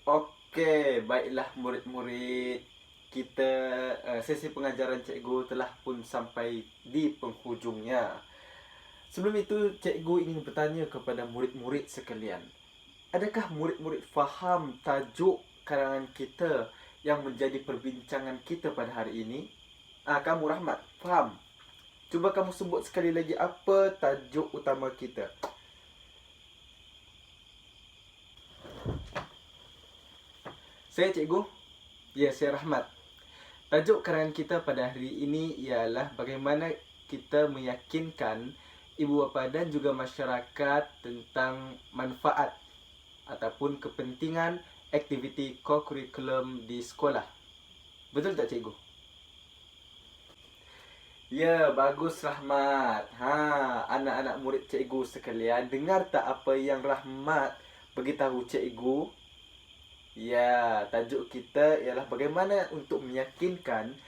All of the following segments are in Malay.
Okey, baiklah murid-murid. Kita sesi pengajaran cikgu telah pun sampai di penghujungnya. Sebelum itu, cikgu ingin bertanya kepada murid-murid sekalian. Adakah murid-murid faham tajuk karangan kita yang menjadi perbincangan kita pada hari ini? Kamu Rahmat, faham? Cuba kamu sebut sekali lagi apa tajuk utama kita. Saya cikgu. Ya, saya Rahmat. Tajuk karangan kita pada hari ini ialah bagaimana kita meyakinkan ibu bapa dan juga masyarakat tentang manfaat ataupun kepentingan aktiviti co-curriculum di sekolah. Betul tak cikgu? Ya, bagus Rahmat. Anak-anak murid cikgu sekalian, dengar tak apa yang Rahmat beritahu cikgu? Ya, tajuk kita ialah bagaimana untuk meyakinkan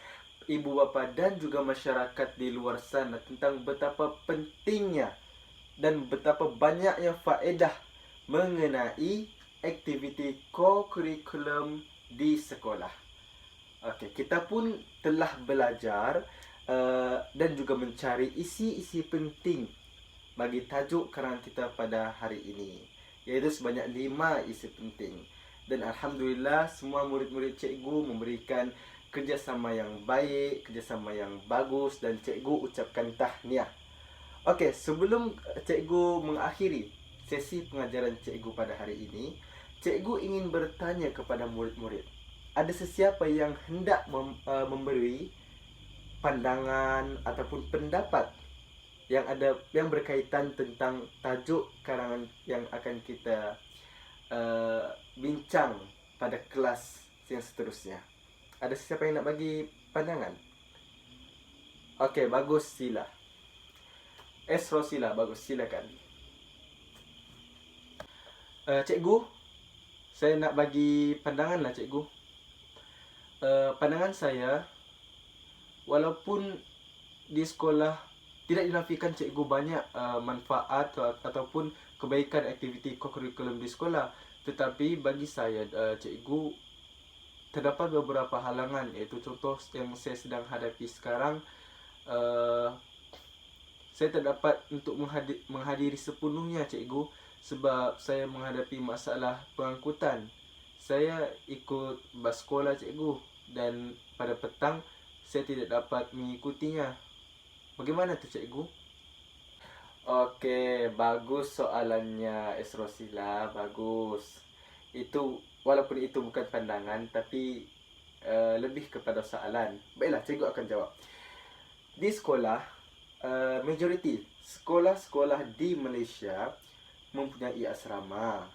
ibu bapa dan juga masyarakat di luar sana tentang betapa pentingnya dan betapa banyaknya faedah mengenai aktiviti co-curriculum di sekolah. Okey, kita pun telah belajar dan juga mencari isi-isi penting bagi tajuk karangan kita pada hari ini, iaitu sebanyak 5 isi penting. Dan Alhamdulillah semua murid-murid cikgu memberikan kerjasama yang baik, kerjasama yang bagus, dan cikgu ucapkan tahniah. Okey, sebelum cikgu mengakhiri sesi pengajaran cikgu pada hari ini, cikgu ingin bertanya kepada murid-murid. Ada sesiapa yang hendak memberi pandangan ataupun pendapat yang berkaitan tentang tajuk karangan yang akan kita bincang pada kelas yang seterusnya? Ada siapa yang nak bagi pandangan? Okey, bagus, sila. Rosila, bagus, silakan. Cikgu, saya nak bagi pandangan lah cikgu. Pandangan saya, walaupun di sekolah tidak dinafikan cikgu banyak manfaat ataupun kebaikan aktiviti co-curriculum di sekolah, tetapi bagi saya cikgu, terdapat beberapa halangan, iaitu contoh yang saya sedang hadapi sekarang. Saya tak dapat untuk menghadiri sepenuhnya cikgu sebab saya menghadapi masalah pengangkutan. Saya ikut bas sekolah cikgu dan pada petang saya tidak dapat mengikutinya. Bagaimana tu cikgu? Okey, bagus soalannya Rosila, bagus. Itu walaupun itu bukan pandangan tapi lebih kepada soalan. Baiklah, cikgu akan jawab. Di sekolah, majoriti sekolah-sekolah di Malaysia mempunyai asrama.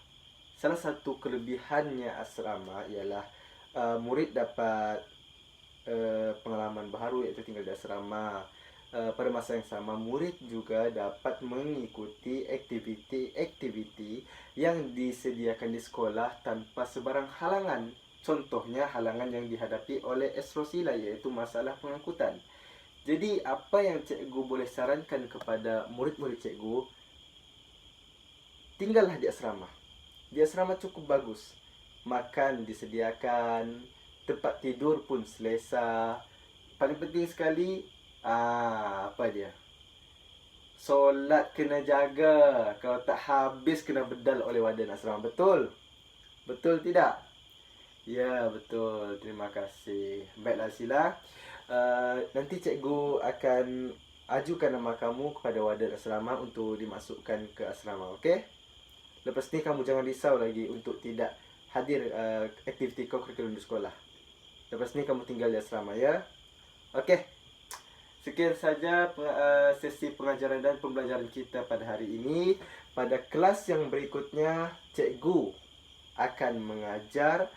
Salah satu kelebihannya asrama ialah murid dapat pengalaman baharu, iaitu tinggal di asrama. Pada masa yang sama, murid juga dapat mengikuti aktiviti-aktiviti yang disediakan di sekolah tanpa sebarang halangan. Contohnya halangan yang dihadapi oleh Rosila, iaitu masalah pengangkutan. Jadi apa yang cikgu boleh sarankan kepada murid-murid cikgu, tinggallah di asrama. Di asrama cukup bagus. Makan disediakan, tempat tidur pun selesa. Paling penting sekali, apa dia? Solat kena jaga. Kalau tak habis kena bedal oleh warden asrama. Betul? Betul tidak? Ya, betul. Terima kasih. Baiklah Sila. Nanti cikgu akan ajukan nama kamu kepada warden asrama untuk dimasukkan ke asrama, okey? Lepas ni kamu jangan risau lagi untuk tidak hadir aktiviti co-curriculum di sekolah. Lepas ni kamu tinggal di asrama, ya? Okey. Sekian saja sesi pengajaran dan pembelajaran kita pada hari ini. Pada kelas yang berikutnya, cikgu akan mengajar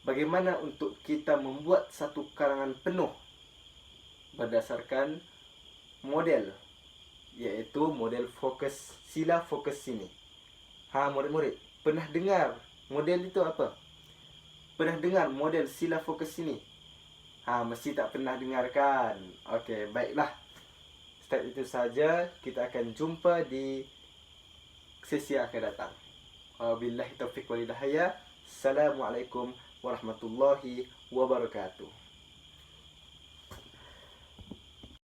bagaimana untuk kita membuat satu karangan penuh berdasarkan model, iaitu model fokus, sila fokus sini. Murid-murid, pernah dengar model itu apa? Pernah dengar model sila fokus sini? Mesti tak pernah dengar kan? Okey, baiklah. Setakat itu saja, kita akan jumpa di sesi yang akan datang. Wabillahi taufiq wal hidayah. Assalamualaikum warahmatullahi wabarakatuh.